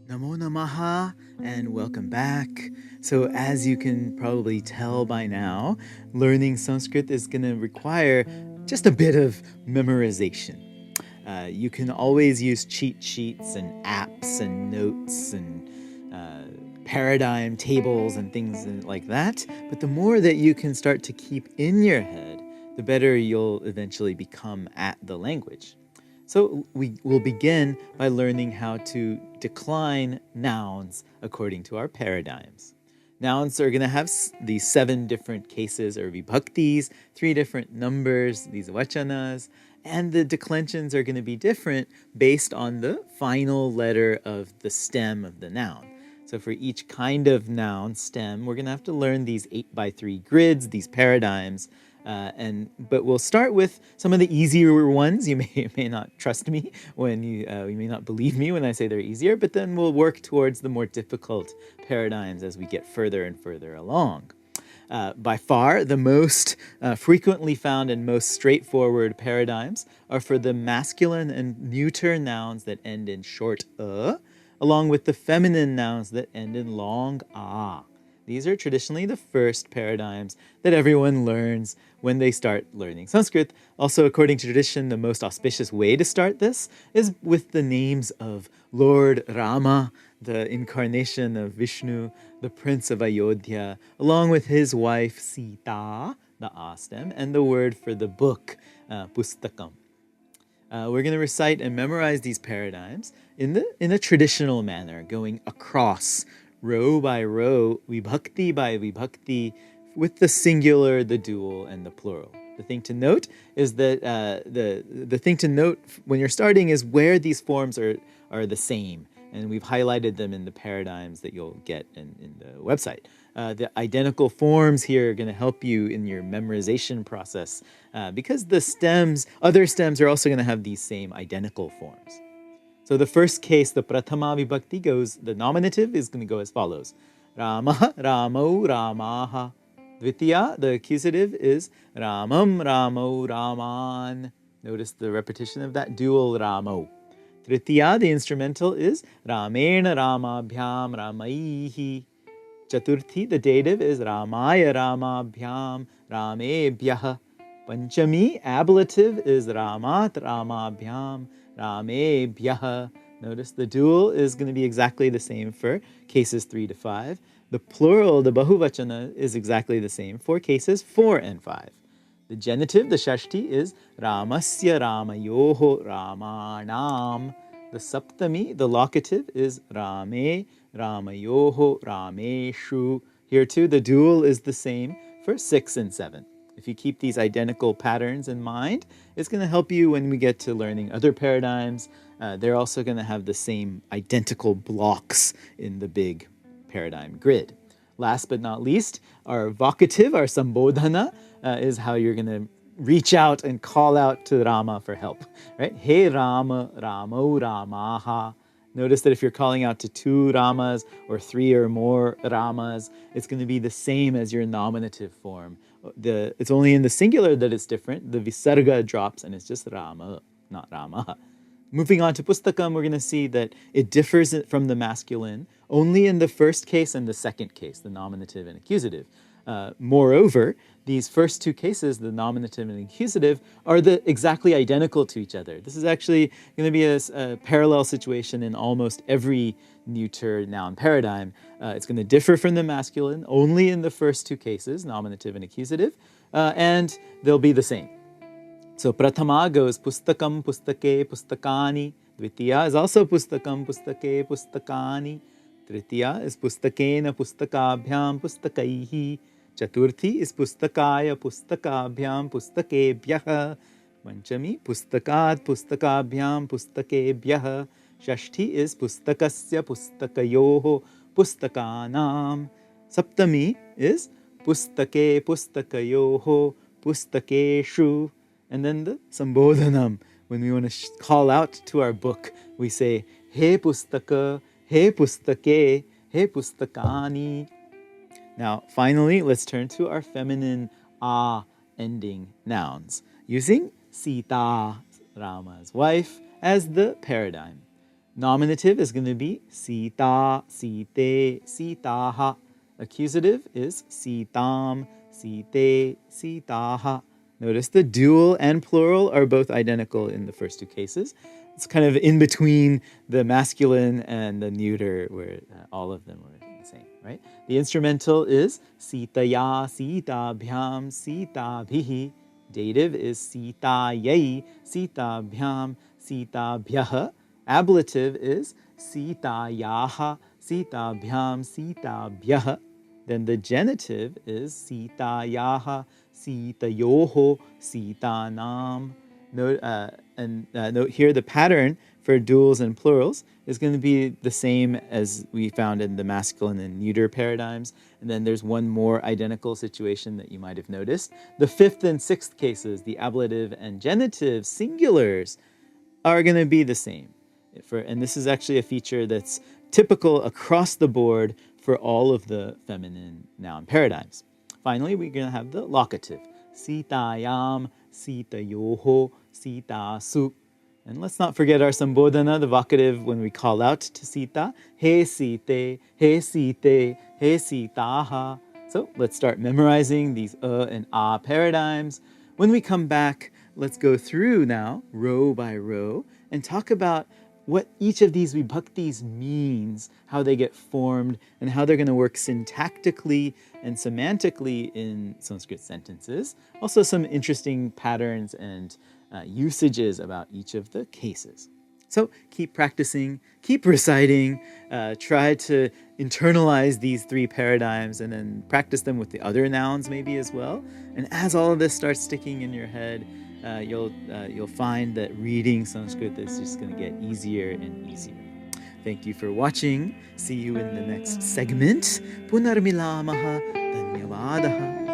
Namo Namaha and welcome back. So, as you can probably tell by now, learning Sanskrit is going to require just a bit of memorization. You can always use cheat sheets and apps and notes and paradigm tables and things like that. But the more that you can start to keep in your head, the better you'll eventually become at the language. So we will begin by learning how to decline nouns according to our paradigms. Nouns are going to have these 7 different cases or vibhaktis, 3 different numbers, these vachanas, and the declensions are going to be different based on the final letter of the stem of the noun. So for each kind of noun stem, we're going to have to learn these 8x3 grids, these paradigms. But we'll start with some of the easier ones. You may not trust me when you may not believe me when I say they're easier, but then we'll work towards the more difficult paradigms as we get further and further along. By far, the most frequently found and most straightforward paradigms are for the masculine and neuter nouns that end in short along with the feminine nouns that end in long a. These are traditionally the first paradigms that everyone learns when they start learning Sanskrit. Also, according to tradition, the most auspicious way to start this is with the names of Lord Rama, the incarnation of Vishnu, the prince of Ayodhya, along with his wife Sita, the A stem, and the word for the book, Bustakam. We're going to recite and memorize these paradigms in a traditional manner, going across row by row, vibhakti by vibhakti, with the singular, the dual, and the plural. The thing to note is that the thing to note when you're starting is where these forms are the same, and we've highlighted them in the paradigms that you'll get in the website. The identical forms here are going to help you in your memorization process because other stems are also going to have these same identical forms. So the first case, the prathama vibhakti the nominative is going to go as follows. Rama, Ramo, Ramaha. Dvitiya, the accusative is Ramam, Ramo, Raman. Notice the repetition of that dual Ramo. Tritiya, the instrumental is Ramena, Ramabhyam, Ramaihi. Chaturthi, the dative is Ramaya, Ramabhyam, Ramebhyah. Panchami, ablative is Ramat, Ramabhyam, Ramebhyah. Notice the dual is going to be exactly the same for cases 3 to 5. The plural, the bahuvachana, is exactly the same for cases 4 and 5. The genitive, the shashti, is Ramasya, Ramayoho, Ramanam. The saptami, the locative, is Rame, Ramayoho, Rameshu. Here too, the dual is the same for 6 and 7. If you keep these identical patterns in mind, it's going to help you when we get to learning other paradigms. They're also going to have the same identical blocks in the big paradigm grid. Last but not least, our vocative, our sambodhana, is how you're going to reach out and call out to Rama for help. Right? Hey Rama, Ramo, Ramaha. Notice that if you're calling out to 2 Ramas or 3 or more Ramas, it's going to be the same as your nominative form. It's only in the singular that it's different. The visarga drops and it's just Rama, not Rama. Moving on to Pustakam, we're going to see that it differs from the masculine only in the first case and the second case, the nominative and accusative. Moreover, these first 2 cases, the nominative and accusative, are exactly identical to each other. This is actually going to be a parallel situation in almost every neuter noun paradigm. It's going to differ from the masculine only in the first 2 cases, nominative and accusative, and they'll be the same. So prathama goes pustakam, pustake, pustakani. Dvitiya is also pustakam, pustake, pustakani. Tritiya is pustakena, pustakabhyam, pustakaihi. Chaturthi is pustakaya, pustakabhyam, pustakebhyah. Panchami, pustakat, pustakabhyam, pustakebhyah. Shashti is pustakasya, pustakayoho, pustakanam. Saptami is pustake, pustakayoho, pustakeshu. And then the sambodhanam. When we want to call out to our book, we say, He pustaka, He pustake, He pustakani. Now, finally, let's turn to our feminine a ending nouns, using Sita, Rama's wife, as the paradigm. Nominative is going to be sita, site, sitaha. Accusative is sitam, site, sitaha. Notice the dual and plural are both identical in the first two cases. It's kind of in between the masculine and the neuter, where all of them were the same, right? The instrumental is sitaya, sitabhyam, sitabhihi. Dative is sitayai, sitabhyam, sitabhyaha. Ablative is sitayaha, sitabhyam, sitabhyaha. Then the genitive is sitayaha, sitayoho, sitanam. Note here the pattern for duals and plurals is going to be the same as we found in the masculine and neuter paradigms. And then there's one more identical situation that you might have noticed. The fifth and sixth cases, the ablative and genitive singulars, are going to be the same. And this is actually a feature that's typical across the board for all of the feminine noun paradigms. Finally, we're going to have the locative. Sitayam, sitayoho, sitasu. And let's not forget our sambodhana, the vocative, when we call out to sita. He site, he site, he sitaha. So let's start memorizing these and paradigms. When we come back, let's go through now, row by row, and talk about what each of these vibhaktis means, how they get formed, and how they're going to work syntactically and semantically in Sanskrit sentences. Also some interesting patterns and usages about each of the cases. So keep practicing, keep reciting, try to internalize these three paradigms and then practice them with the other nouns maybe as well. And as all of this starts sticking in your head, you'll find that reading Sanskrit is just going to get easier and easier. Thank you for watching. See you in the next segment. Punarmilamaha. Dhanyavadaha.